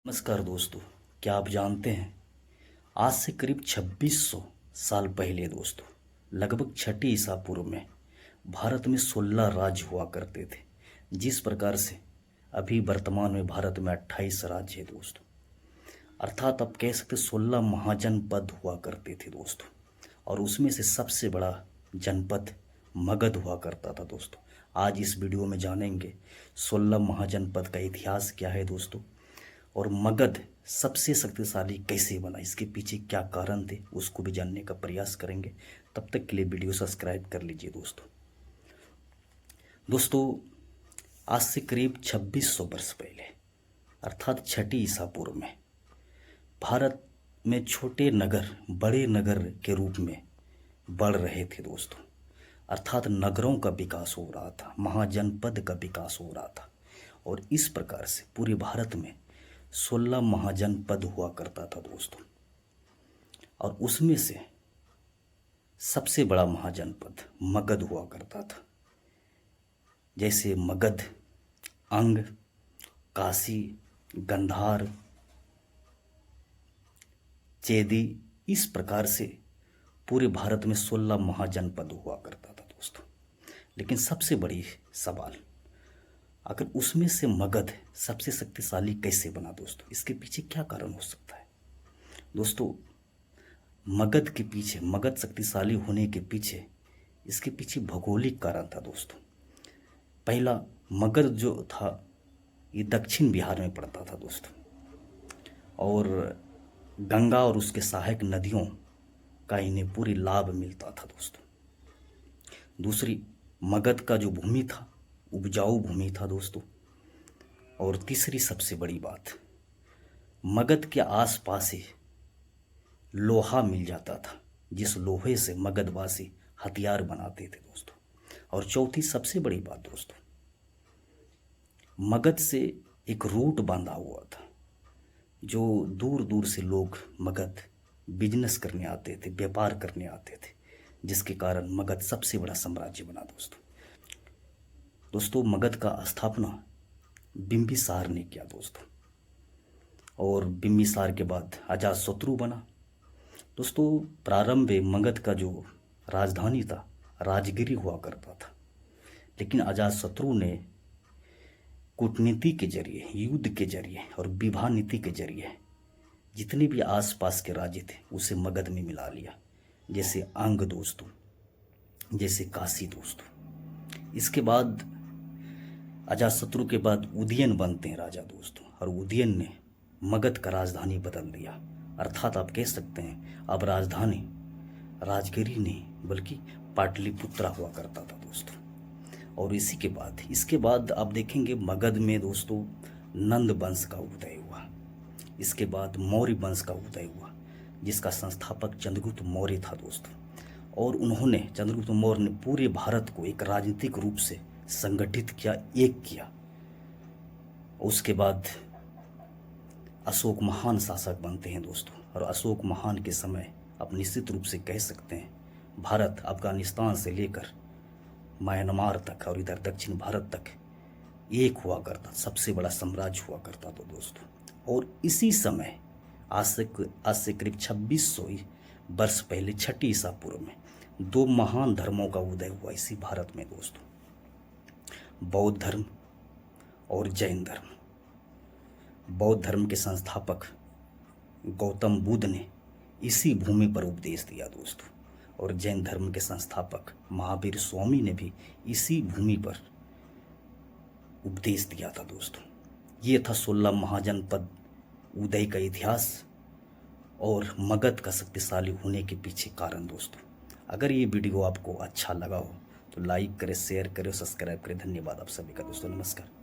नमस्कार दोस्तों। क्या आप जानते हैं आज से करीब 2600 साल पहले दोस्तों लगभग छठी ईसा पूर्व में भारत में 16 राज्य हुआ करते थे। जिस प्रकार से अभी वर्तमान में भारत में 28 राज्य है दोस्तों, अर्थात आप कह सकते 16 महाजनपद हुआ करते थे दोस्तों। और उसमें से सबसे बड़ा जनपद मगध हुआ करता था दोस्तों। आज इस वीडियो में जानेंगे 16 महाजनपद का इतिहास क्या है दोस्तों, और मगध सबसे शक्तिशाली कैसे बना, इसके पीछे क्या कारण थे उसको भी जानने का प्रयास करेंगे। तब तक के लिए वीडियो सब्सक्राइब कर लीजिए दोस्तों। आज से करीब 2600 वर्ष पहले अर्थात छठी ईसा पूर्व में भारत में छोटे नगर बड़े नगर के रूप में बढ़ रहे थे दोस्तों। अर्थात नगरों का विकास हो रहा था, महाजनपद का विकास हो रहा था। और इस प्रकार से पूरे भारत में 16 महाजनपद हुआ करता था दोस्तों। और उसमें से सबसे बड़ा महाजनपद मगध हुआ करता था। जैसे मगध, अंग, काशी, गंधार, चेदी, इस प्रकार से पूरे भारत में 16 महाजनपद हुआ करता था दोस्तों। लेकिन सबसे बड़ी सवाल, अगर उसमें से मगध सबसे शक्तिशाली कैसे बना दोस्तों, इसके पीछे क्या कारण हो सकता है दोस्तों। मगध के पीछे, मगध शक्तिशाली होने के पीछे, इसके पीछे भौगोलिक कारण था दोस्तों। पहला, मगध जो था ये दक्षिण बिहार में पड़ता था दोस्तों, और गंगा और उसके सहायक नदियों का इन्हें पूरी लाभ मिलता था दोस्तों। दूसरी, मगध का जो भूमि था उपजाऊ भूमि था दोस्तों। और तीसरी सबसे बड़ी बात, मगध के आसपास ही लोहा मिल जाता था, जिस लोहे से मगधवासी हथियार बनाते थे दोस्तों। और चौथी सबसे बड़ी बात दोस्तों, मगध से एक रूट बांधा हुआ था, जो दूर दूर से लोग मगध बिजनेस करने आते थे, व्यापार करने आते थे, जिसके कारण मगध सबसे बड़ा साम्राज्य बना दोस्तों। मगध का स्थापना बिंबिसार ने किया दोस्तों, और बिंबिसार के बाद अजातशत्रु बना दोस्तों। प्रारंभ में मगध का जो राजधानी था राजगिरी हुआ करता था, लेकिन अजातशत्रु ने कूटनीति के जरिए, युद्ध के जरिए और विवाह नीति के जरिए जितने भी आसपास के राज्य थे उसे मगध में मिला लिया। जैसे अंग दोस्तों, जैसे काशी दोस्तों। इसके बाद अजातशत्रु के बाद उदयन बनते हैं राजा दोस्तों, और उदयन ने मगध का राजधानी बदल दिया। अर्थात आप कह सकते हैं अब राजधानी राजगिरी नहीं बल्कि पाटलिपुत्रा हुआ करता था दोस्तों। और इसके बाद आप देखेंगे मगध में दोस्तों नंद वंश का उदय हुआ। इसके बाद मौर्य वंश का उदय हुआ, जिसका संस्थापक चंद्रगुप्त मौर्य था दोस्तों। और उन्होंने, चंद्रगुप्त मौर्य ने पूरे भारत को एक राजनीतिक रूप से संगठित किया, एक किया। उसके बाद अशोक महान शासक बनते हैं दोस्तों। और अशोक महान के समय आप निश्चित रूप से कह सकते हैं भारत अफगानिस्तान से लेकर म्यांमार तक और इधर दक्षिण भारत तक एक हुआ करता, सबसे बड़ा साम्राज्य हुआ करता था दोस्तों। और इसी समय आज से करीब 2600 वर्ष पहले छठी ईसा पूर्व में दो महान धर्मों का उदय हुआ इसी भारत में दोस्तों, बौद्ध धर्म और जैन धर्म। बौद्ध धर्म के संस्थापक गौतम बुद्ध ने इसी भूमि पर उपदेश दिया दोस्तों, और जैन धर्म के संस्थापक महावीर स्वामी ने भी इसी भूमि पर उपदेश दिया था दोस्तों। ये था 16 महाजनपद उदय का इतिहास और मगध का शक्तिशाली होने के पीछे कारण दोस्तों। अगर ये वीडियो आपको अच्छा लगा हो तो लाइक करें, शेयर करें, सब्सक्राइब करें। धन्यवाद आप सभी का दोस्तों। नमस्कार।